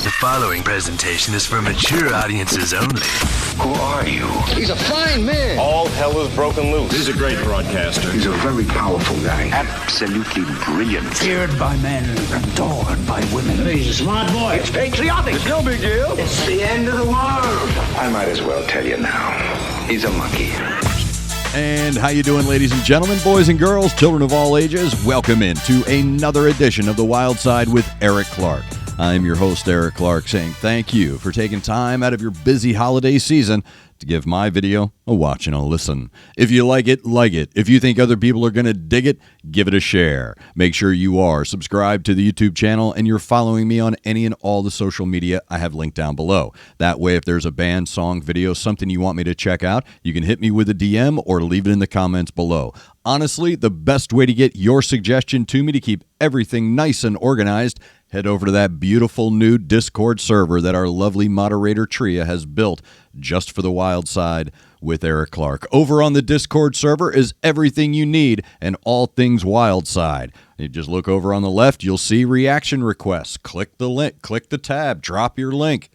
The following presentation is for mature audiences only. Who are you? He's a fine man. All hell is broken loose. He's a great broadcaster. He's a very powerful guy. Absolutely brilliant. Feared by men, adored by women. He's a smart boy. It's patriotic. It's no big deal. It's the end of the world. I might as well tell you now. He's a monkey. And how you doing, ladies and gentlemen, boys and girls, children of all ages? Welcome into another edition of The Wild Side with Eric Clark. I'm your host, Eric Clark, saying thank you for taking time out of your busy holiday season to give my video a watch and a listen. If you like it, like it. If you think other people are going to dig it, give it a share. Make sure you are subscribed to the YouTube channel and you're following me on any and all the social media I have linked down below. That way, if there's a band, song, video, something you want me to check out, you can hit me with a DM or leave it in the comments below. Honestly, the best way to get your suggestion to me to keep everything nice and organized, head over to that beautiful new Discord server that our lovely moderator Tria has built just for the Wild Side with Eric Clark. Over on the Discord server is everything you need and all things Wild Side. You just look over on the left, you'll see reaction requests. Click the link, click the tab, drop your link.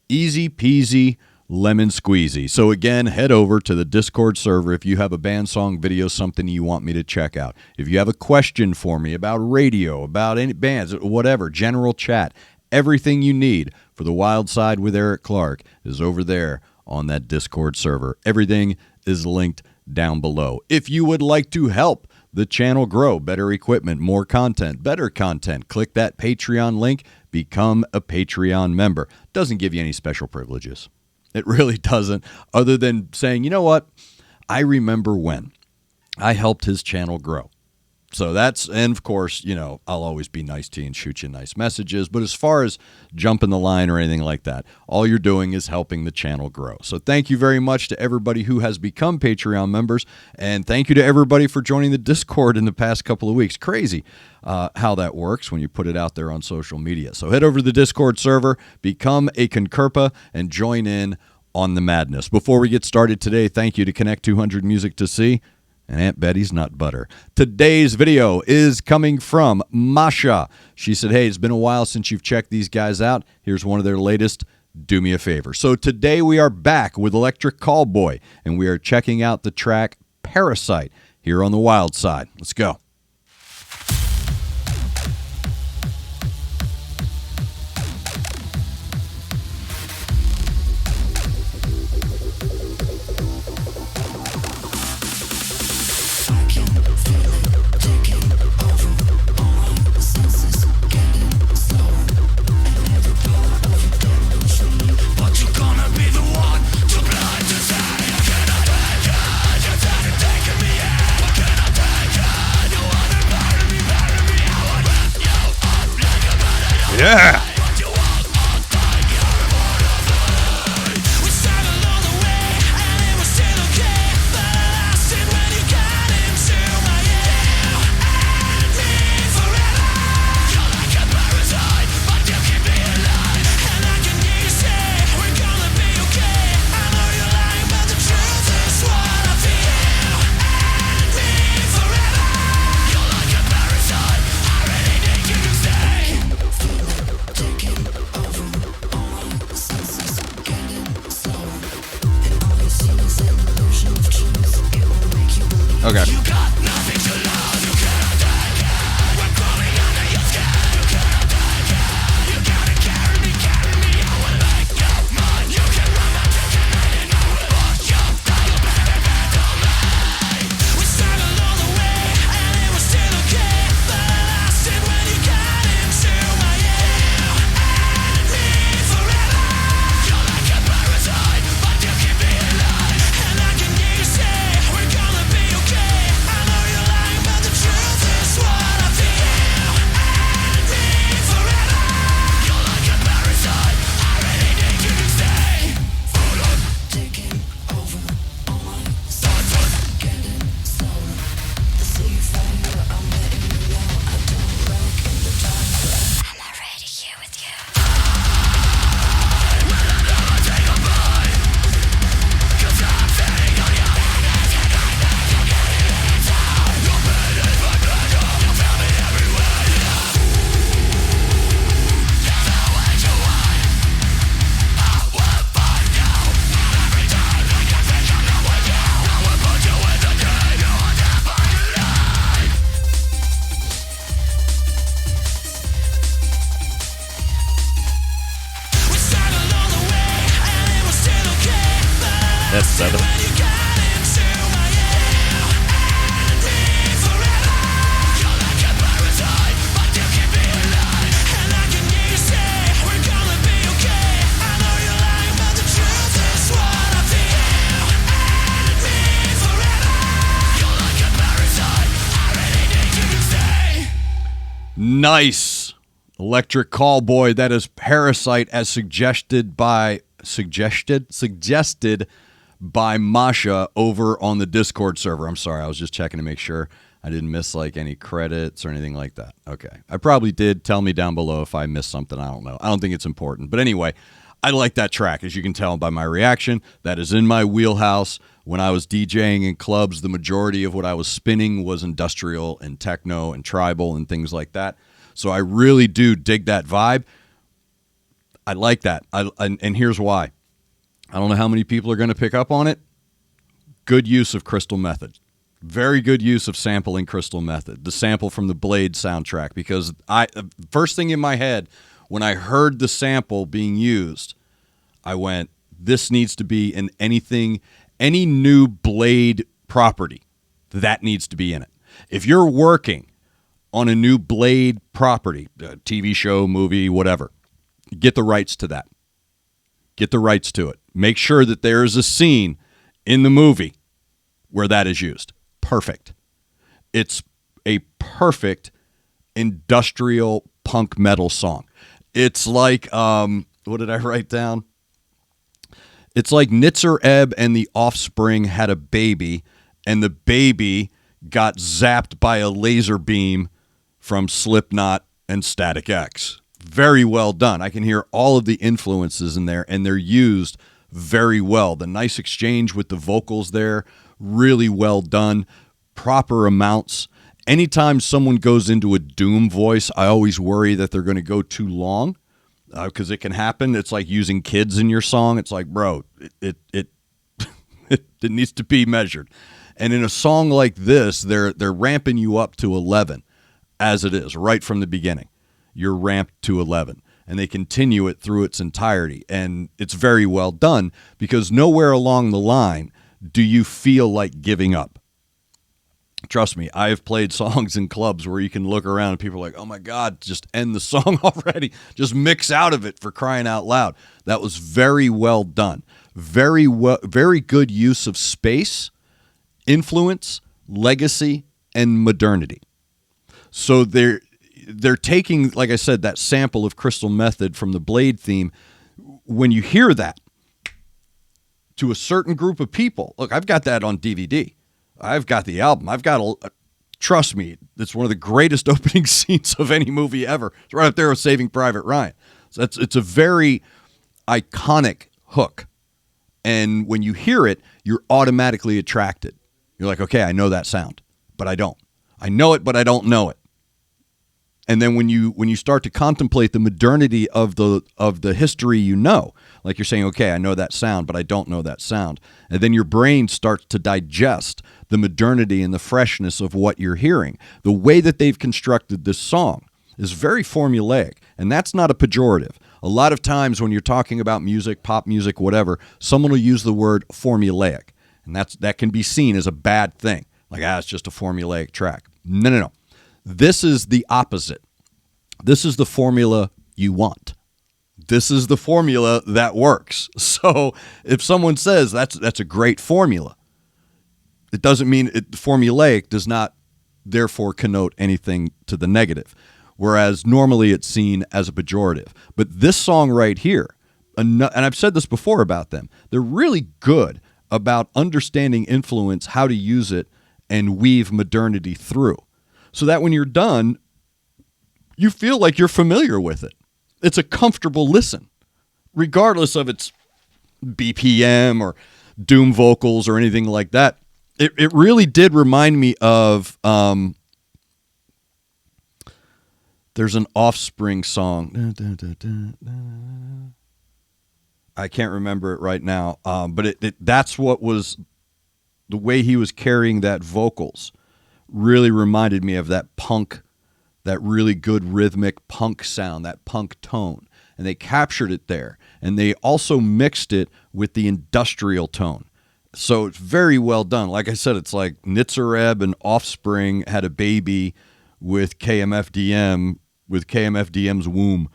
Easy peasy, lemon squeezy. So again, head over to the Discord server if you have a band, song, video, something you want me to check out. If you have a question for me about radio, about any bands, whatever, general chat, everything you need for the Wild Side with Eric Clark is over there on that Discord server. Everything is linked down below. If you would like to help the channel grow, better equipment, more content, better content, click that Patreon link, become a Patreon member. Doesn't give you any special privileges. It really doesn't, other than saying, you know what, I remember when I helped his channel grow. So that's, and of course, you know, I'll always be nice to you and shoot you nice messages. But as far as jumping the line or anything like that, all you're doing is helping the channel grow. So thank you very much to everybody who has become Patreon members. And thank you to everybody for joining the Discord in the past couple of weeks. Crazy how that works when you put it out there on social media. So head over to the Discord server, become a CONCURPA, and join in on the madness. Before we get started today, thank you to Connect 200 Music to See and Aunt Betty's Nut Butter. Today's video is coming from Masha. She said, hey, it's been a while since you've checked these guys out. Here's one of their latest. Do me a favor. So today we are back with Electric Callboy, and we are checking out the track Parasite here on the Wild Side. Let's go. Yeah! Okay. Nice. Electric Callboy. That is Parasite as suggested by Masha over on the Discord server. I'm sorry, I was just checking to make sure I didn't miss like any credits or anything like that. Okay. I probably did. Tell me down below if I missed something. I don't know. I don't think it's important. But anyway, I like that track. As you can tell by my reaction, that is in my wheelhouse. When I was DJing in clubs, the majority of what I was spinning was industrial and techno and tribal and things like that. So I really do dig that vibe. I like that. And here's why. I don't know how many people are going to pick up on it. Good use of Crystal Method. Very good use of sampling Crystal Method. The sample from the Blade soundtrack. Because first thing in my head, when I heard the sample being used, I went, this needs to be in any new Blade property. That needs to be in it. If you're working on a new Blade property, TV show, movie, whatever, get the rights to that. Get the rights to it. Make sure that there is a scene in the movie where that is used. Perfect. It's a perfect industrial punk metal song. It's like, what did I write down? It's like Nitzer Ebb and the Offspring had a baby, and the baby got zapped by a laser beam from Slipknot and Static X. Very well done. I can hear all of the influences in there, and they're used very well. The nice exchange with the vocals there, really well done. Proper amounts. Anytime someone goes into a doom voice, I always worry that they're going to go too long. Because it can happen. It's like using kids in your song. It's like, bro, it needs to be measured. And in a song like this, they're ramping you up to 11 as it is, right from the beginning. You're ramped to 11. And they continue it through its entirety. And it's very well done because nowhere along the line do you feel like giving up. Trust me, I've played songs in clubs where you can look around and people are like, oh my God, just end the song already. Just mix out of it, for crying out loud. That was very well done. Very good use of space, influence, legacy, and modernity. So they're taking, like I said, that sample of Crystal Method from the Blade theme. When you hear that to a certain group of people, look, I've got that on DVD. I've got the album. Trust me, it's one of the greatest opening scenes of any movie ever. It's right up there with Saving Private Ryan. So it's a very iconic hook. And when you hear it, you're automatically attracted. You're like, okay, I know that sound, but I don't. I know it, but I don't know it. And then when you start to contemplate the modernity of the history, like you're saying, okay, I know that sound, but I don't know that sound. And then your brain starts to digest the modernity and the freshness of what you're hearing. The way that they've constructed this song is very formulaic, and that's not a pejorative. A lot of times when you're talking about music, pop music, whatever, someone will use the word formulaic, and that can be seen as a bad thing. Like, it's just a formulaic track. No. This is the opposite. This is the formula you want. This is the formula that works. So if someone says that's a great formula, it doesn't mean formulaic does not therefore connote anything to the negative, whereas normally it's seen as a pejorative. But this song right here, and I've said this before about them, they're really good about understanding influence, how to use it, and weave modernity through. So that when you're done, you feel like you're familiar with it. It's a comfortable listen, regardless of its BPM or doom vocals or anything like that. It really did remind me of, there's an Offspring song. I can't remember it right now, but that's what was, the way he was carrying that vocals really reminded me of that punk, that really good rhythmic punk sound, that punk tone. And they captured it there. And they also mixed it with the industrial tone. So it's very well done. Like I said, it's like Nitzer Ebb and Offspring had a baby with KMFDM, with KMFDM's womb.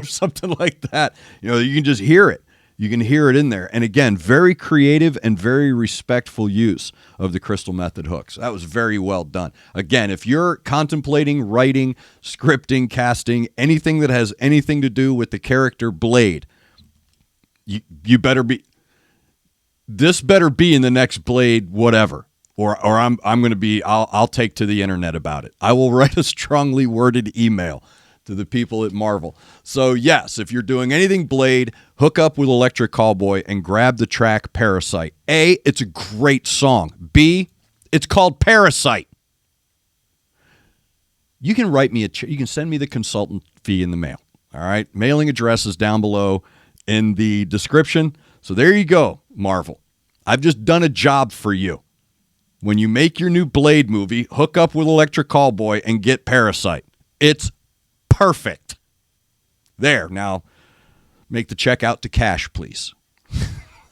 Something like that. You can just hear it. You can hear it in there. And again, very creative and very respectful use of the Crystal Method hooks. That was very well done. Again, if you're contemplating writing, scripting, casting, anything that has anything to do with the character Blade, you better be, this better be in the next Blade whatever. Or I'm going to be, I'll take to the internet about it. I will write a strongly worded email to the people at Marvel. So yes, if you're doing anything Blade, hook up with Electric Callboy and grab the track Parasite. A, it's a great song. B, it's called Parasite. You can write me you can send me the consultant fee in the mail. All right, mailing address is down below in the description. So there you go, Marvel. I've just done a job for you. When you make your new Blade movie, hook up with Electric Callboy and get Parasite. It's perfect. There. Now, make the check out to cash, please.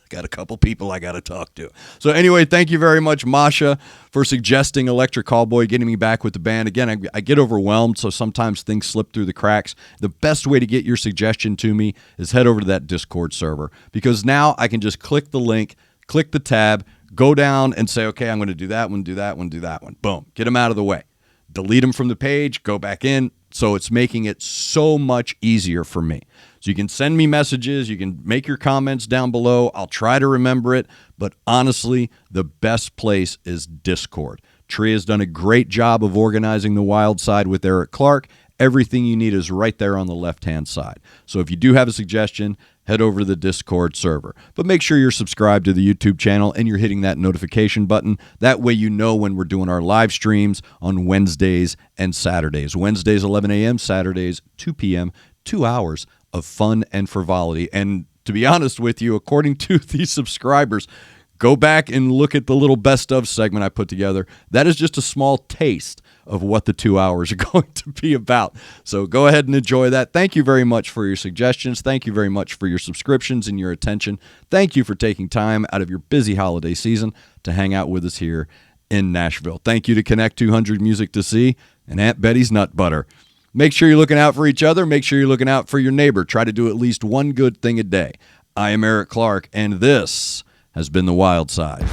Got a couple people I got to talk to. So anyway, thank you very much, Masha, for suggesting Electric Callboy, getting me back with the band. Again, I get overwhelmed, so sometimes things slip through the cracks. The best way to get your suggestion to me is head over to that Discord server, because now I can just click the link, click the tab, go down and say, okay, I'm going to do that one, do that one, do that one. Boom. Get them out of the way. Delete them from the page, go back in. So it's making it so much easier for me. So you can send me messages. You can make your comments down below. I'll try to remember it. But honestly, the best place is Discord. Tree has done a great job of organizing the wild side with Eric Clark. Everything you need is right there on the left-hand side. So if you do have a suggestion, head over to the Discord server. But make sure you're subscribed to the YouTube channel and you're hitting that notification button. That way you know when we're doing our live streams on Wednesdays and Saturdays. Wednesdays, 11 a.m., Saturdays, 2 p.m., 2 hours of fun and frivolity. And to be honest with you, according to these subscribers, go back and look at the little best of segment I put together. That is just a small taste of what the 2 hours are going to be about. So go ahead and enjoy that. Thank you very much for your suggestions. Thank you very much for your subscriptions and your attention. Thank you for taking time out of your busy holiday season to hang out with us here in Nashville. Thank you to Connect 200 Music to See and Aunt Betty's Nut Butter. Make sure you're looking out for each other. Make sure you're looking out for your neighbor. Try to do at least one good thing a day. I am Eric Clark, and this has been The Wild Side.